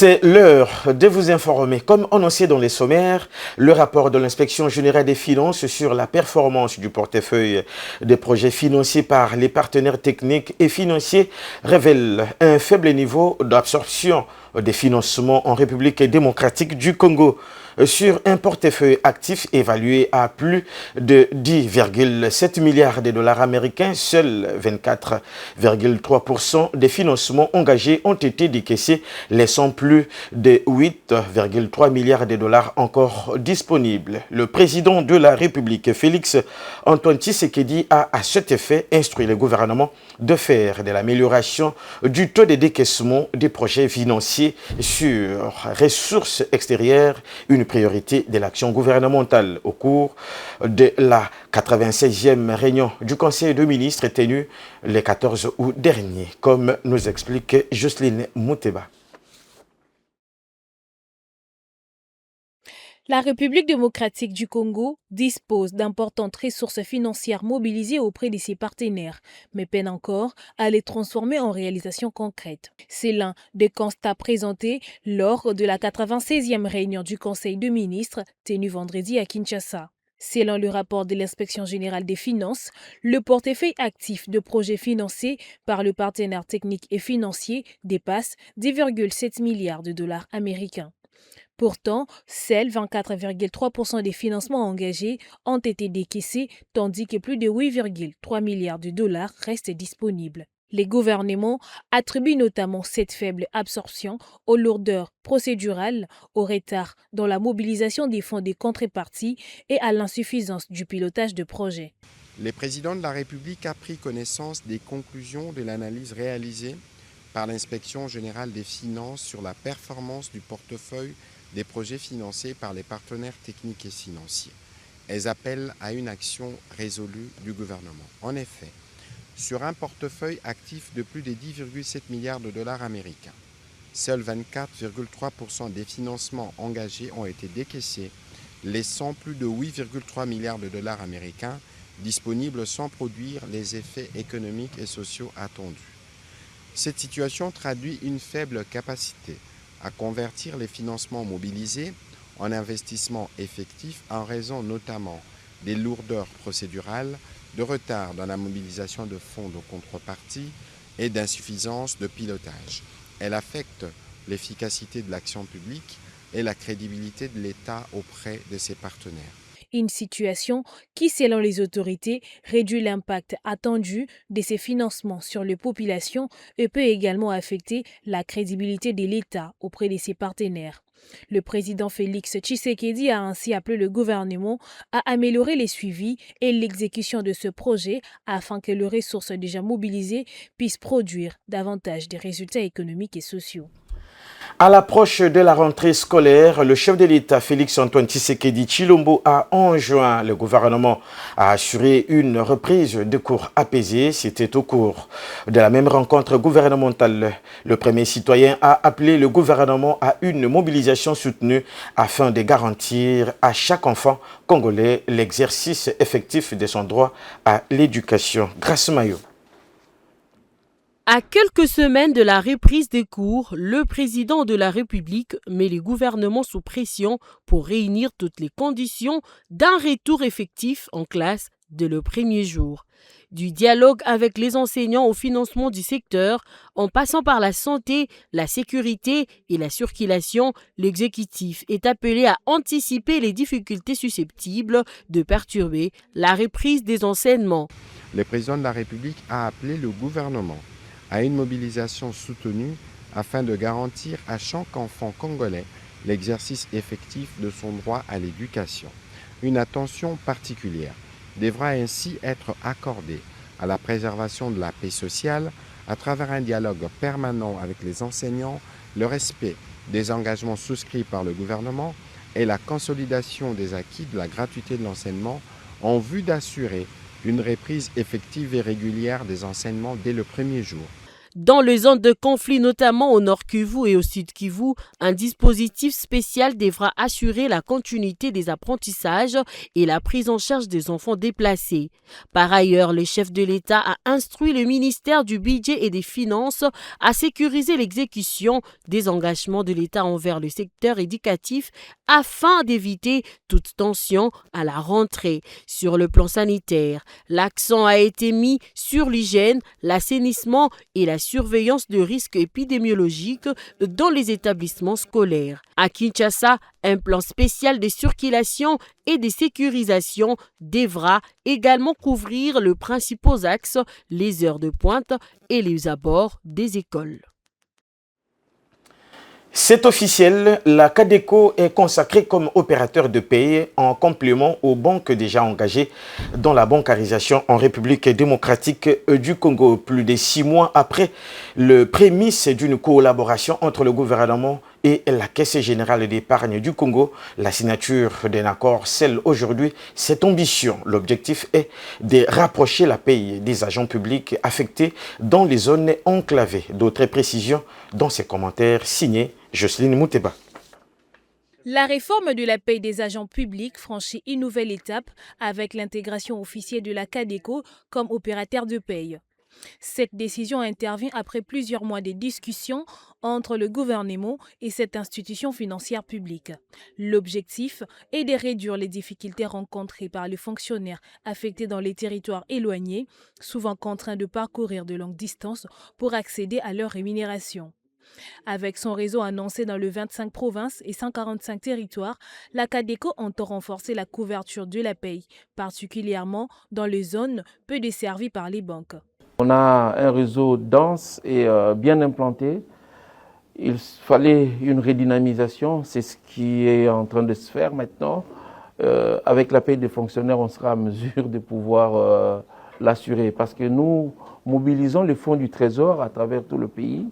C'est l'heure de vous informer. Comme annoncé dans les sommaires, le rapport de l'inspection générale des finances sur la performance du portefeuille des projets financés par les partenaires techniques et financiers révèle un faible niveau d'absorption des financements en République démocratique du Congo. Sur un portefeuille actif évalué à plus de 10,7 milliards de dollars américains, seuls 24,3% des financements engagés ont été décaissés, laissant plus de 8,3 milliards de dollars encore disponibles. Le président de la République, Félix Antoine Tshisekedi, a à cet effet instruit le gouvernement de faire de l'amélioration du taux de décaissement des projets financiers sur ressources extérieures une priorité de l'action gouvernementale. Au cours de la 96e réunion du Conseil de ministres tenue le 14 août dernier, comme nous explique Jocelyne Mouteba. La République démocratique du Congo dispose d'importantes ressources financières mobilisées auprès de ses partenaires, mais peine encore à les transformer en réalisations concrètes. C'est l'un des constats présentés lors de la 96e réunion du Conseil de ministres tenue vendredi à Kinshasa. Selon le rapport de l'Inspection générale des finances, le portefeuille actif de projets financés par le partenaire technique et financier dépasse 10,7 milliards de dollars américains. Pourtant, seuls 24,3% des financements engagés ont été décaissés, tandis que plus de 8,3 milliards de dollars restent disponibles. Les gouvernements attribuent notamment cette faible absorption aux lourdeurs procédurales, au retard dans la mobilisation des fonds des contreparties et à l'insuffisance du pilotage de projets. Le président de la République a pris connaissance des conclusions de l'analyse réalisée par l'Inspection générale des finances sur la performance du portefeuille des projets financés par les partenaires techniques et financiers. Elles appellent à une action résolue du gouvernement. En effet, sur un portefeuille actif de plus de 10,7 milliards de dollars américains, seuls 24,3% des financements engagés ont été décaissés, laissant plus de 8,3 milliards de dollars américains disponibles sans produire les effets économiques et sociaux attendus. Cette situation traduit une faible capacité à convertir les financements mobilisés en investissements effectifs en raison notamment des lourdeurs procédurales, de retard dans la mobilisation de fonds de contrepartie et d'insuffisance de pilotage. Elle affecte l'efficacité de l'action publique et la crédibilité de l'État auprès de ses partenaires. Une situation qui, selon les autorités, réduit l'impact attendu de ces financements sur les populations et peut également affecter la crédibilité de l'État auprès de ses partenaires. Le président Félix Tshisekedi a ainsi appelé le gouvernement à améliorer les suivis et l'exécution de ce projet afin que les ressources déjà mobilisées puissent produire davantage de résultats économiques et sociaux. À l'approche de la rentrée scolaire, le chef de l'État, Félix Antoine Tshisekedi Tshilombo, a enjoint le gouvernement à assurer une reprise de cours apaisée. C'était au cours de la même rencontre gouvernementale. Le premier citoyen a appelé le gouvernement à une mobilisation soutenue afin de garantir à chaque enfant congolais l'exercice effectif de son droit à l'éducation. Grâce Mayo. À quelques semaines de la reprise des cours, le président de la République met le gouvernement sous pression pour réunir toutes les conditions d'un retour effectif en classe dès le premier jour. Du dialogue avec les enseignants au financement du secteur, en passant par la santé, la sécurité et la circulation, l'exécutif est appelé à anticiper les difficultés susceptibles de perturber la reprise des enseignements. Le président de la République a appelé le gouvernement à une mobilisation soutenue afin de garantir à chaque enfant congolais l'exercice effectif de son droit à l'éducation. Une attention particulière devra ainsi être accordée à la préservation de la paix sociale à travers un dialogue permanent avec les enseignants, le respect des engagements souscrits par le gouvernement et la consolidation des acquis de la gratuité de l'enseignement en vue d'assurer une reprise effective et régulière des enseignements dès le premier jour. Dans les zones de conflit, notamment au Nord Kivu et au Sud Kivu, un dispositif spécial devra assurer la continuité des apprentissages et la prise en charge des enfants déplacés. Par ailleurs, le chef de l'État a instruit le ministère du Budget et des Finances à sécuriser l'exécution des engagements de l'État envers le secteur éducatif afin d'éviter toute tension à la rentrée. Sur le plan sanitaire, l'accent a été mis sur l'hygiène, l'assainissement et la surveillance de risques épidémiologiques dans les établissements scolaires. À Kinshasa, un plan spécial de circulation et de sécurisation devra également couvrir les principaux axes, les heures de pointe et les abords des écoles. C'est officiel, la CADECO est consacrée comme opérateur de paie en complément aux banques déjà engagées dans la bancarisation en République démocratique du Congo. Plus de 6 mois après le prémisse d'une collaboration entre le gouvernement et la Caisse générale d'épargne du Congo, la signature d'un accord scelle aujourd'hui cette ambition. L'objectif est de rapprocher la paie des agents publics affectés dans les zones enclavées. D'autres précisions dans ces commentaires signés Jocelyne Mouteba. La réforme de la paie des agents publics franchit une nouvelle étape avec l'intégration officielle de la CADECO comme opérateur de paie. Cette décision intervient après plusieurs mois de discussions entre le gouvernement et cette institution financière publique. L'objectif est de réduire les difficultés rencontrées par les fonctionnaires affectés dans les territoires éloignés, souvent contraints de parcourir de longues distances pour accéder à leur rémunération. Avec son réseau annoncé dans les 25 provinces et 145 territoires, la CADECO entend renforcer la couverture de la paie, particulièrement dans les zones peu desservies par les banques. On a un réseau dense et bien implanté. Il fallait une redynamisation, c'est ce qui est en train de se faire maintenant. Avec la paie des fonctionnaires, on sera à mesure de pouvoir l'assurer parce que nous mobilisons les fonds du Trésor à travers tout le pays.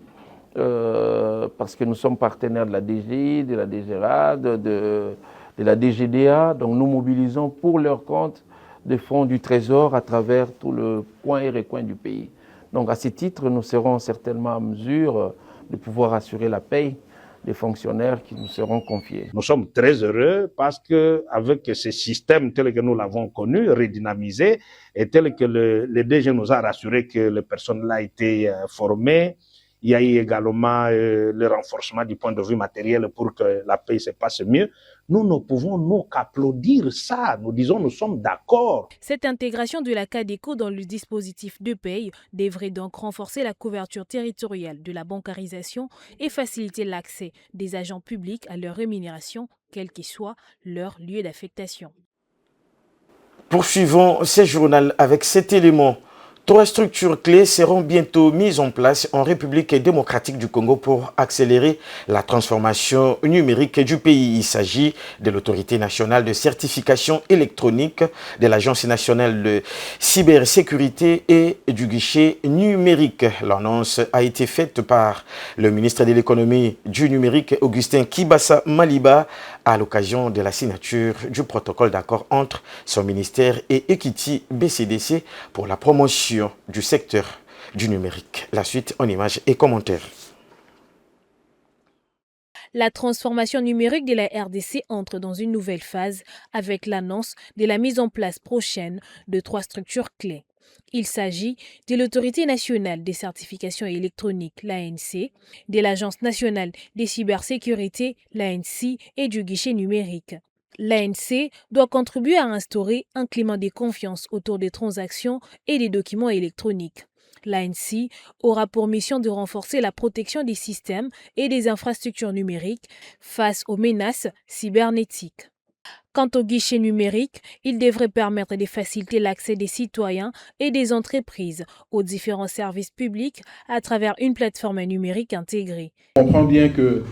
Parce que nous sommes partenaires de la DGI, de la DGRAD, de la DGDA. Donc nous mobilisons pour leur compte des fonds du Trésor à travers tout le coin et recoin du pays. Donc à ce titre, nous serons certainement à mesure de pouvoir assurer la paie des fonctionnaires qui nous seront confiés. Nous sommes très heureux parce que avec ce système tel que nous l'avons connu, redynamisé, et tel que le DG nous a rassuré que les personnes là étaient formées, il y a eu également le renforcement du point de vue matériel pour que la paie se passe mieux. Nous ne pouvons nous qu'applaudir ça. Nous disons nous sommes d'accord. Cette intégration de la CADECO dans le dispositif de paie devrait donc renforcer la couverture territoriale de la bancarisation et faciliter l'accès des agents publics à leur rémunération, quel que soit leur lieu d'affectation. Poursuivons ce journal avec cet élément. 3 structures clés seront bientôt mises en place en République démocratique du Congo pour accélérer la transformation numérique du pays. Il s'agit de l'Autorité nationale de certification électronique, de l'Agence nationale de cybersécurité et du guichet numérique. L'annonce a été faite par le ministre de l'économie du numérique, Augustin Kibasa Maliba, à l'occasion de la signature du protocole d'accord entre son ministère et Equity BCDC pour la promotion du secteur du numérique. La suite en images et commentaires. La transformation numérique de la RDC entre dans une nouvelle phase avec l'annonce de la mise en place prochaine de 3 structures clés. Il s'agit de l'Autorité nationale des certifications électroniques, l'ANC, de l'Agence nationale des cybersécurités, l'ANSI, et du guichet numérique. L'ANC doit contribuer à instaurer un climat de confiance autour des transactions et des documents électroniques. L'ANSI aura pour mission de renforcer la protection des systèmes et des infrastructures numériques face aux menaces cybernétiques. Quant au guichet numérique, il devrait permettre de faciliter l'accès des citoyens et des entreprises aux différents services publics à travers une plateforme numérique intégrée. On comprend bien que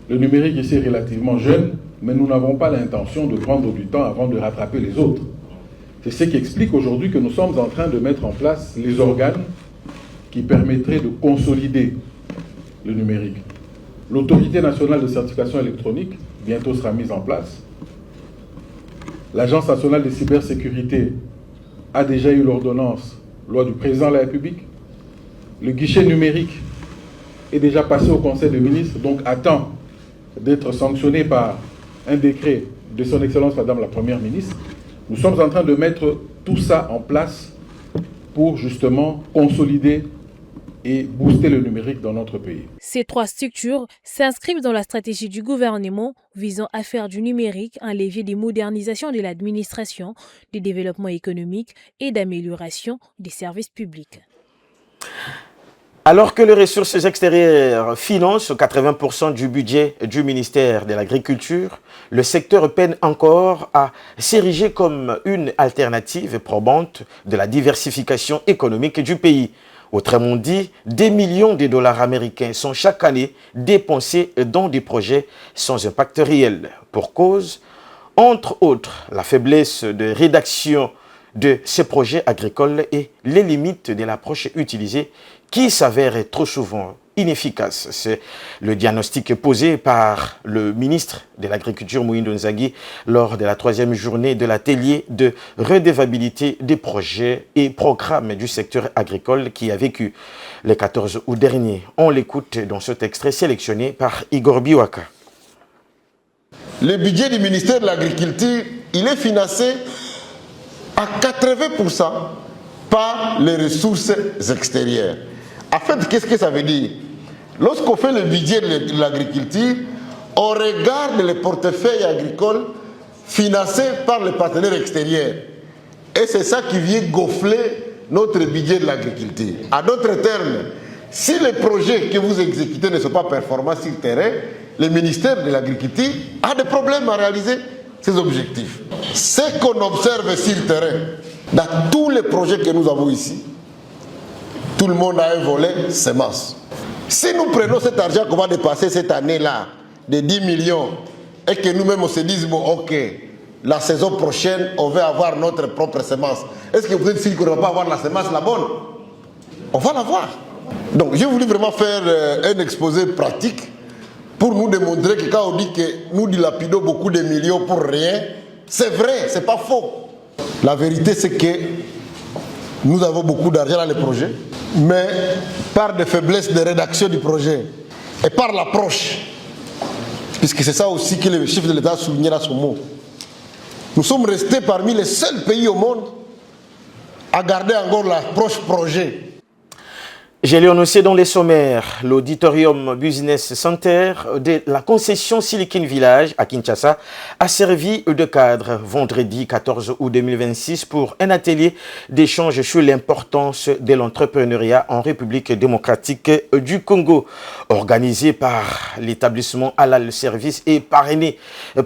le numérique ici est relativement jeune, mais nous n'avons pas l'intention de prendre du temps avant de rattraper les autres. C'est ce qui explique aujourd'hui que nous sommes en train de mettre en place les organes qui permettraient de consolider le numérique. L'Autorité nationale de certification électronique bientôt sera mise en place. L'Agence nationale de cybersécurité a déjà eu l'ordonnance, loi du président de la République. Le guichet numérique est déjà passé au Conseil des ministres, donc attend d'être sanctionné par un décret de son Excellence Madame la Première ministre. Nous sommes en train de mettre tout ça en place pour justement consolider et booster le numérique dans notre pays. Ces 3 structures s'inscrivent dans la stratégie du gouvernement visant à faire du numérique un levier de modernisation de l'administration, de développement économique et d'amélioration des services publics. Alors que les ressources extérieures financent 80% du budget du ministère de l'Agriculture, le secteur peine encore à s'ériger comme une alternative probante de la diversification économique du pays. Autrement dit, des millions de dollars américains sont chaque année dépensés dans des projets sans impact réel. Pour cause, entre autres, la faiblesse de rédaction de ces projets agricoles et les limites de l'approche utilisée qui s'avère trop souvent inefficace. C'est le diagnostic posé par le ministre de l'Agriculture, Moïndo Nzangi, lors de la 3e journée de l'atelier de redevabilité des projets et programmes du secteur agricole qui a vécu le 14 août dernier. On l'écoute dans cet extrait sélectionné par Igor Biwaka. Le budget du ministère de l'Agriculture, il est financé à 80% par les ressources extérieures. En fait, qu'est-ce que ça veut dire? Lorsqu'on fait le budget de l'agriculture, on regarde les portefeuilles agricoles financés par les partenaires extérieurs. Et c'est ça qui vient gonfler notre budget de l'agriculture. En d'autres termes, si les projets que vous exécutez ne sont pas performants sur le terrain, le ministère de l'Agriculture a des problèmes à réaliser ses objectifs. Ce qu'on observe sur le terrain, dans tous les projets que nous avons ici, tout le monde a un volet semences. Si nous prenons cet argent qu'on va dépasser cette année-là, de 10 millions, et que nous-mêmes on se dise, bon, ok, la saison prochaine, on va avoir notre propre semence. Est-ce que vous êtes sûr qu'on ne va pas avoir la semence la bonne? On va l'avoir. Donc j'ai voulu vraiment faire un exposé pratique pour nous démontrer que quand on dit que nous dilapidons beaucoup de millions pour rien, c'est vrai, c'est pas faux. La vérité c'est que nous avons beaucoup d'argent dans les projets, mais par des faiblesses de rédaction du projet et par l'approche, puisque c'est ça aussi que le chef de l'État a souligné dans son mot, nous sommes restés parmi les seuls pays au monde à garder encore l'approche projet. Je l'ai annoncé dans les sommaires, l'Auditorium Business Center de la concession Silicon Village à Kinshasa a servi de cadre vendredi 14 août 2026 pour un atelier d'échange sur l'importance de l'entrepreneuriat en République démocratique du Congo, organisé par l'établissement Halal Service et parrainé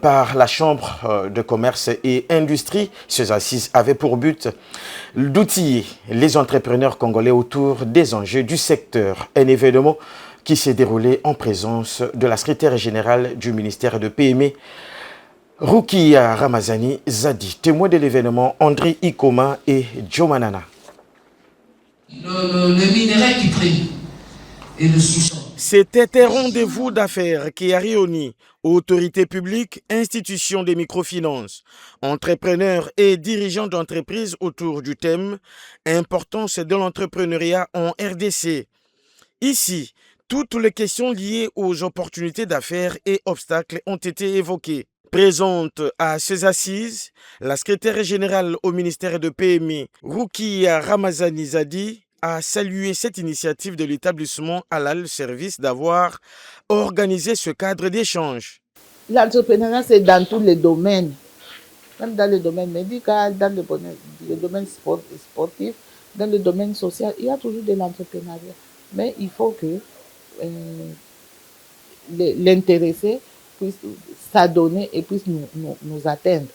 par la Chambre de commerce et industrie. Ces assises avaient pour but d'outiller les entrepreneurs congolais autour des enjeux du secteur. Un événement qui s'est déroulé en présence de la secrétaire générale du ministère de PME, Rukia Ramazani Zadi. Témoin de l'événement, André Ikoma et Jomanana. Le minerai qui brille et le sous-sol. C'était un rendez-vous d'affaires qui a réuni autorités publiques, institutions des microfinances, entrepreneurs et dirigeants d'entreprises autour du thème « Importance de l'entrepreneuriat en RDC ». Ici, toutes les questions liées aux opportunités d'affaires et obstacles ont été évoquées. Présente à ces assises, la secrétaire générale au ministère de PME, Rukia Ramazani Zadi, a salué cette initiative de l'établissement Halal Service d'avoir organisé ce cadre d'échange. L'entrepreneuriat, c'est dans tous les domaines, même dans le domaine médical, dans le domaine sportif, dans le domaine social, il y a toujours de l'entrepreneuriat. Mais il faut que l'intéressé puisse s'adonner et puisse nous atteindre.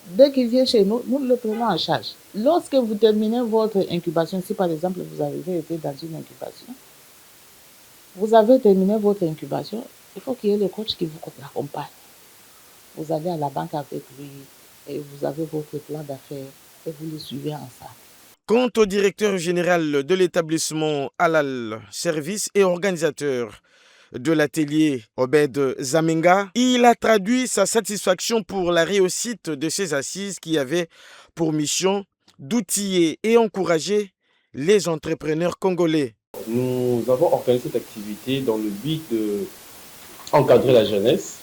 Dès qu'il vient chez nous, nous le prenons en charge. Lorsque vous terminez votre incubation, si par exemple vous avez été dans une incubation, vous avez terminé votre incubation, il faut qu'il y ait le coach qui vous accompagne. Vous allez à la banque avec lui et vous avez votre plan d'affaires et vous le suivez ensemble. Quant au directeur général de l'établissement Halal Service et organisateur de l'atelier Obed Zamenga, il a traduit sa satisfaction pour la réussite de ces assises qui avaient pour mission d'outiller et encourager les entrepreneurs congolais. Nous avons organisé cette activité dans le but d'encadrer la jeunesse,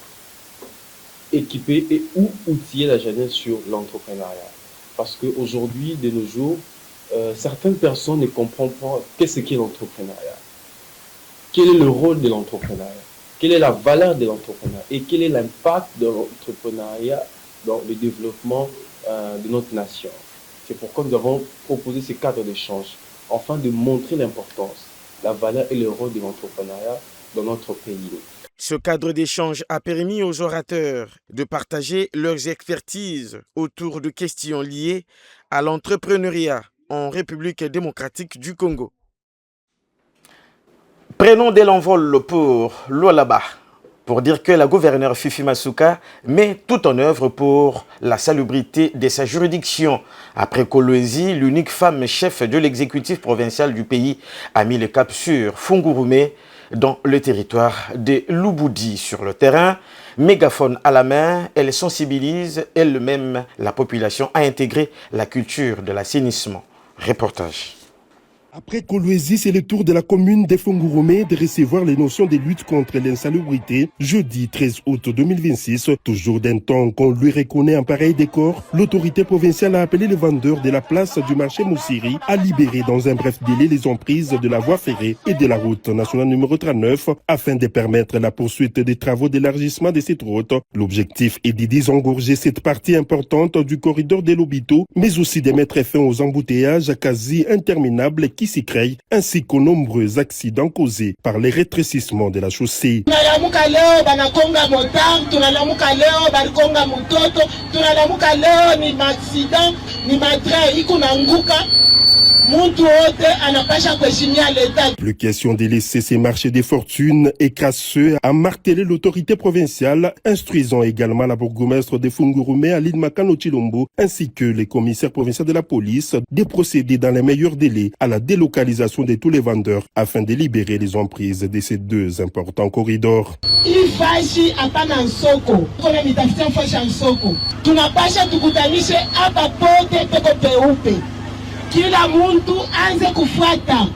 équiper et ou outiller la jeunesse sur l'entrepreneuriat. Parce qu'aujourd'hui, de nos jours, certaines personnes ne comprennent pas qu'est-ce qu'est l'entrepreneuriat. Quel est le rôle de l'entrepreneuriat? Quelle est la valeur de l'entrepreneuriat? Et quel est l'impact de l'entrepreneuriat dans le développement de notre nation? C'est pourquoi nous avons proposé ce cadre d'échange, afin de montrer l'importance, la valeur et le rôle de l'entrepreneuriat dans notre pays. Ce cadre d'échange a permis aux orateurs de partager leurs expertises autour de questions liées à l'entrepreneuriat en République démocratique du Congo. Prenons de l'envol pour Lualaba pour dire que la gouverneure Fifi Masuka met tout en œuvre pour la salubrité de sa juridiction. Après Kolwezi, l'unique femme chef de l'exécutif provincial du pays a mis le cap sur Fungurume dans le territoire de Lubudi. Sur le terrain, mégaphone à la main, elle sensibilise elle-même la population à intégrer la culture de l'assainissement. Reportage. Après Kolwezi, c'est le tour de la commune de Fungurume de recevoir les notions de lutte contre l'insalubrité. Jeudi 13 août 2026, toujours d'un temps qu'on lui reconnaît un pareil décor, l'autorité provinciale a appelé les vendeurs de la place du marché Moussiri à libérer dans un bref délai les emprises de la voie ferrée et de la route nationale numéro 39 afin de permettre la poursuite des travaux d'élargissement de cette route. L'objectif est de désengorger cette partie importante du corridor de l'Obito, mais aussi de mettre fin aux embouteillages quasi interminables qui s'y créent, ainsi qu'aux nombreux accidents causés par les rétrécissements de la chaussée. Plus question de laisser ces marchés des fortunes et casseux, a martelé l'autorité provinciale, instruisant également la bourgmestre de Fungurume, Aline Makano Chilombo, ainsi que les commissaires provinciaux de la police, de procéder dans les meilleurs délais à la délocalisation de tous les vendeurs afin de libérer les emprises de ces deux importants corridors. Kila muntu anze kufuata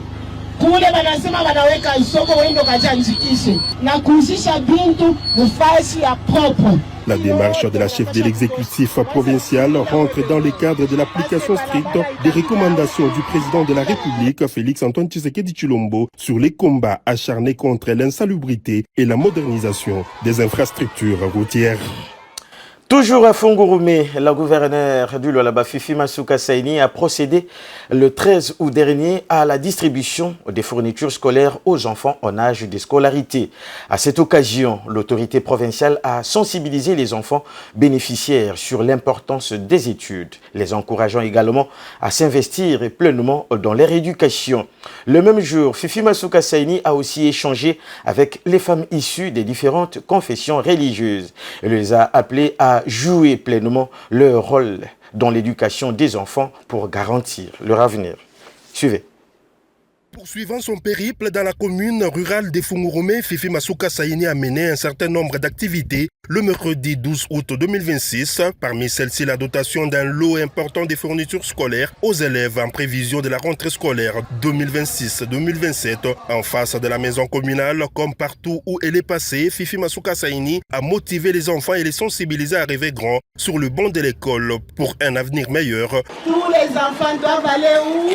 kule banasema banaweka soko wendo kajanjikishe na kuhusisha bintu mufasi ya propre. La démarche de la chef de l'exécutif provincial rentre dans le cadre de l'application stricte des recommandations du président de la République, Félix Antoine Tshisekedi Tshilombo, sur les combats acharnés contre l'insalubrité et la modernisation des infrastructures routières. Toujours à Fungurume, la gouverneure du Lualaba Fifi Masuka Saini a procédé le 13 août dernier à la distribution des fournitures scolaires aux enfants en âge de scolarité. À cette occasion, l'autorité provinciale a sensibilisé les enfants bénéficiaires sur l'importance des études, les encourageant également à s'investir pleinement dans leur éducation. Le même jour, Fifi Masuka Saini a aussi échangé avec les femmes issues des différentes confessions religieuses. Elle les a appelées à jouer pleinement leur rôle dans l'éducation des enfants pour garantir leur avenir. Suivez. Poursuivant son périple dans la commune rurale de Fungurume, Fifi Masuka Saini a mené un certain nombre d'activités le mercredi 12 août 2026. Parmi celles-ci, la dotation d'un lot important de fournitures scolaires aux élèves en prévision de la rentrée scolaire 2026-2027. En face de la maison communale, comme partout où elle est passée, Fifi Masuka Saini a motivé les enfants et les sensibilisé à rêver grand sur le banc de l'école pour un avenir meilleur. Tous les enfants doivent aller où?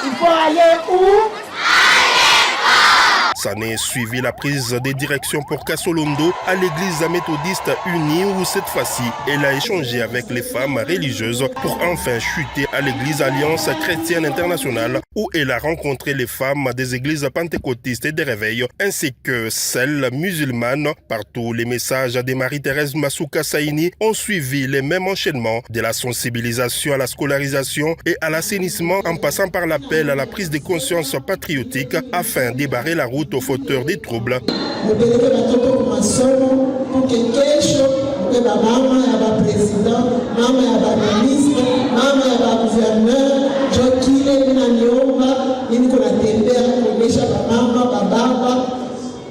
Il faut aller où? Sané suivit la prise des directions pour Kasolondo à l'église méthodiste unie où cette fois-ci, elle a échangé avec les femmes religieuses pour enfin chuter à l'église Alliance chrétienne internationale où elle a rencontré les femmes des églises pentecôtistes et des réveils ainsi que celles musulmanes. Partout, les messages de Marie-Thérèse Masuka Saini ont suivi les mêmes enchaînements de la sensibilisation à la scolarisation et à l'assainissement en passant par l'appel à la prise de conscience patriotique afin de barrer la route aux fauteurs des troubles.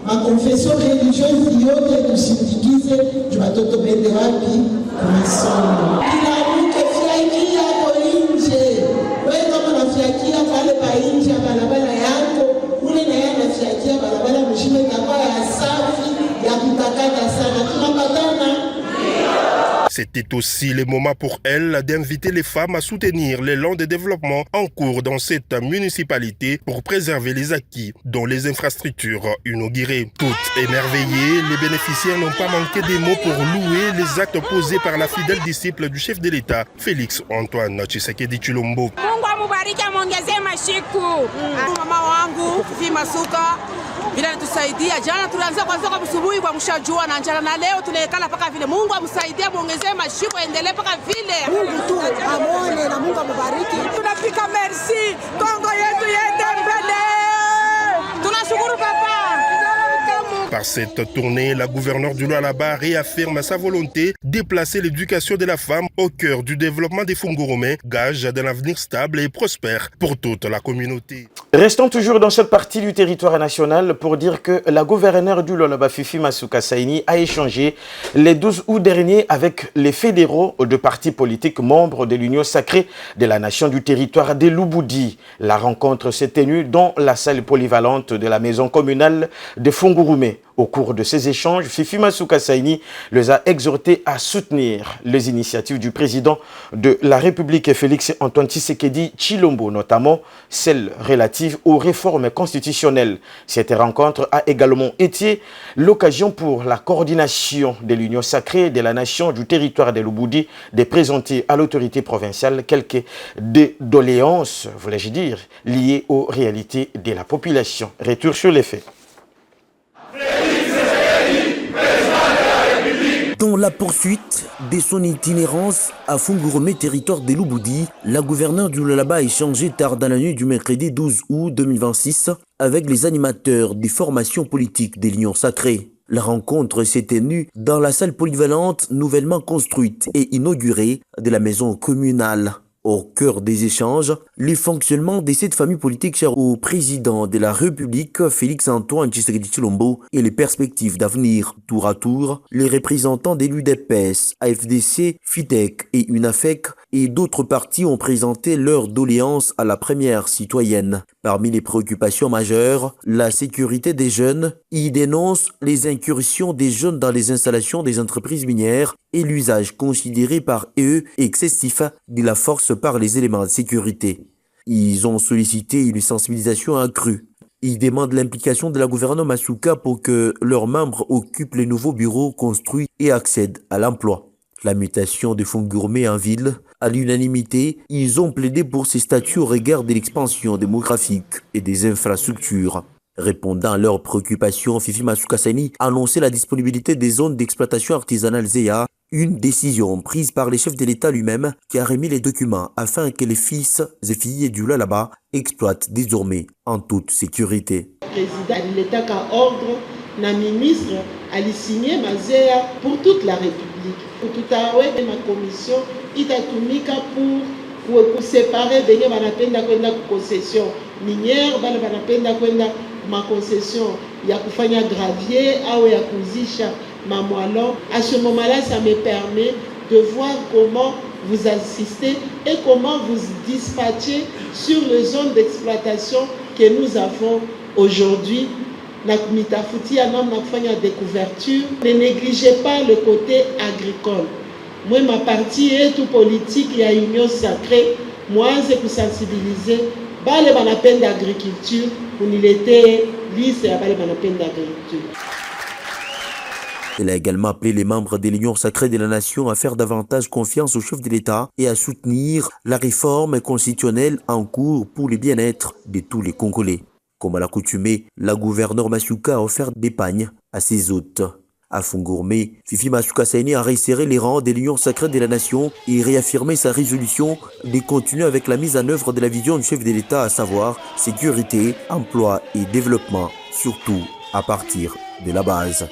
Ma confession religieuse yote tusindikize watoto bende wapi masomo. Kila mtu fiakia kwa nje. Wewe kama unafiakia pale pa nje C'était aussi le moment pour elle d'inviter les femmes à soutenir l'élan de développement en cours dans cette municipalité pour préserver les acquis dans les infrastructures inaugurées. Toutes émerveillées, les bénéficiaires n'ont pas manqué des mots pour louer les actes posés par la fidèle disciple du chef de l'État, Félix Antoine Tshisekedi Tshilombo. Vile anatusaidia jana, tulianza kwanza kwa msubuhi kwa mshajua na njala, na leo tunaekala paka vile. Mungu amsaidie, muongezee mashiko, endelee paka vile. Mungu tu amone na Mungu amubariki. Tunafika merci, Kongo yetu yende mbele. Tunashukuru papa. Par cette tournée, la gouverneure du Lualaba réaffirme sa volonté de placer l'éducation de la femme au cœur du développement des Fungurumé, gage d'un avenir stable et prospère pour toute la communauté. Restons toujours dans cette partie du territoire national pour dire que la gouverneure du Lualaba, Fifi Masuka Saini, a échangé les 12 août dernier avec les fédéraux de partis politiques membres de l'Union sacrée de la nation du territoire de Lubudi. La rencontre s'est tenue dans la salle polyvalente de la maison communale de Fungurumé. Au cours de ces échanges, Fifi Masuka Saini les a exhortés à soutenir les initiatives du président de la République, Félix Antoine Tshisekedi Tshilombo, notamment celles relatives aux réformes constitutionnelles. Cette rencontre a également été l'occasion pour la coordination de l'Union sacrée de la nation du territoire de Lubudi de présenter à l'autorité provinciale quelques doléances, voulais-je dire, liées aux réalités de la population. Retour sur les faits. Dans la poursuite de son itinérance à Fungurumé, territoire de Lubudi, la gouverneure du Lualaba a échangé tard dans la nuit du mercredi 12 août 2026 avec les animateurs des formations politiques de l'Union sacrée. La rencontre s'est tenue dans la salle polyvalente nouvellement construite et inaugurée de la maison communale. Au cœur des échanges, le fonctionnement de cette famille politique chère au président de la République, Félix Antoine Tshisekedi Tshilombo, et les perspectives d'avenir. Tour à tour, les représentants de l'UDPS, AFDC, FIDEC et UNAFEC et d'autres partis ont présenté leurs doléances à la première citoyenne. Parmi les préoccupations majeures, la sécurité des jeunes, y dénoncent les incursions des jeunes dans les installations des entreprises minières et l'usage considéré par eux excessif de la force par les éléments de sécurité. Ils ont sollicité une sensibilisation accrue. Ils demandent l'implication de la gouverneure Masuka pour que leurs membres occupent les nouveaux bureaux construits et accèdent à l'emploi. La mutation de Fungurumé en ville, à l'unanimité, ils ont plaidé pour ces statuts au regard de l'expansion démographique et des infrastructures. Répondant à leurs préoccupations, Fifi Masuka Saini a annoncé la disponibilité des zones d'exploitation artisanale ZEA, une décision prise par le chef de l'État lui-même qui a remis les documents afin que les fils et filles du Lualaba exploitent désormais en toute sécurité. Le président de l'État a ordre, na ministre, à signer ma ZEA pour toute la République. Pour tout à l'heure, ma commission, il a tout pour séparer des gens qui ont concession minière, ma concession, il y a kufanya gravier, il y a kuzisha ma moellon. À ce moment-là, ça me permet de voir comment vous assistez et comment vous dispatchez sur les zones d'exploitation que nous avons aujourd'hui. Ne négligez pas le côté agricole. Moi, ma partie est tout politique, il y a une union sacrée. Moi, c'est pour sensibiliser. Les peine d'agriculture, pour nous l'été, c'est la peine d'agriculture. Elle a également appelé les membres de l'Union sacrée de la nation à faire davantage confiance au chef de l'État et à soutenir la réforme constitutionnelle en cours pour le bien-être de tous les Congolais. Comme à l'accoutumée, la gouverneure Masuka a offert des pagnes à ses hôtes. À Fungurumé, Fifi Masuka Saini a resserré les rangs de l'Union sacrée de la nation et réaffirmé sa résolution de continuer avec la mise en œuvre de la vision du chef de l'État, à savoir sécurité, emploi et développement, surtout à partir de la base.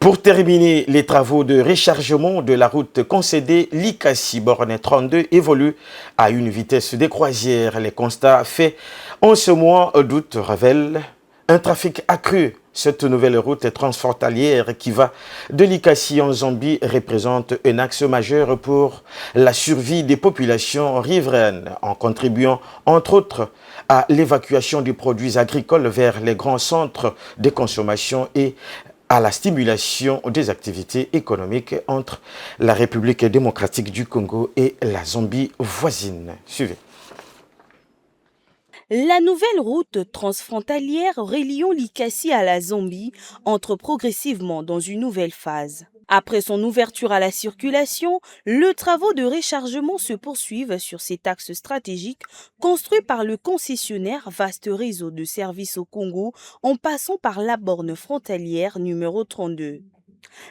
Pour terminer, les travaux de rechargement de la route concédée Likasi borne 32 évoluent à une vitesse de croisière. Les constats faits en ce mois d'août révèlent un trafic accru Cette nouvelle route transfrontalière qui va de Likasi en Zambie représente un axe majeur pour la survie des populations riveraines, en contribuant entre autres à l'évacuation des produits agricoles vers les grands centres de consommation et à la stimulation des activités économiques entre la République démocratique du Congo et la Zambie voisine. Suivez. La nouvelle route transfrontalière reliant Likasi à la Zambie entre progressivement dans une nouvelle phase. Après son ouverture à la circulation, les travaux de rechargement se poursuivent sur cet axe stratégique construit par le concessionnaire Vaste Réseau de Services au Congo en passant par la borne frontalière numéro 32.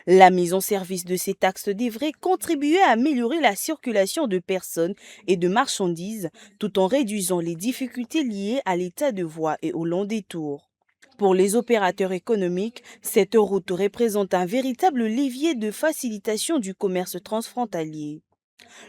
La mise en service de cet axe devrait contribuer à améliorer la circulation de personnes et de marchandises tout en réduisant les difficultés liées à l'état de voie et au long détour. Pour les opérateurs économiques, cette route représente un véritable levier de facilitation du commerce transfrontalier.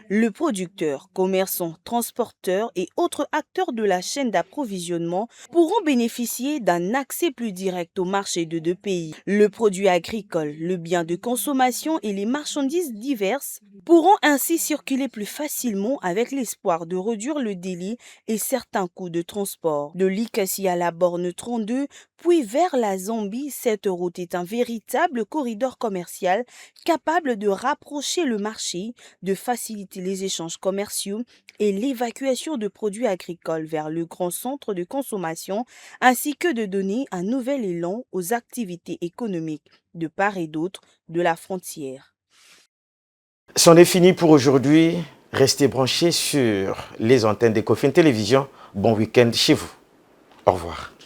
Le producteur, commerçant, transporteur et autres acteurs de la chaîne d'approvisionnement pourront bénéficier d'un accès plus direct au marché de deux pays. Le produit agricole, le bien de consommation et les marchandises diverses pourront ainsi circuler plus facilement avec l'espoir de réduire le délai et certains coûts de transport. De Likasi à la borne 32, puis vers la Zambie, cette route est un véritable corridor commercial capable de rapprocher le marché, de faciliter les échanges commerciaux et l'évacuation de produits agricoles vers le grand centre de consommation, ainsi que de donner un nouvel élan aux activités économiques de part et d'autre de la frontière. C'en est fini pour aujourd'hui. Restez branchés sur les antennes d'Ecofin Télévision. Bon week-end chez vous. Au revoir.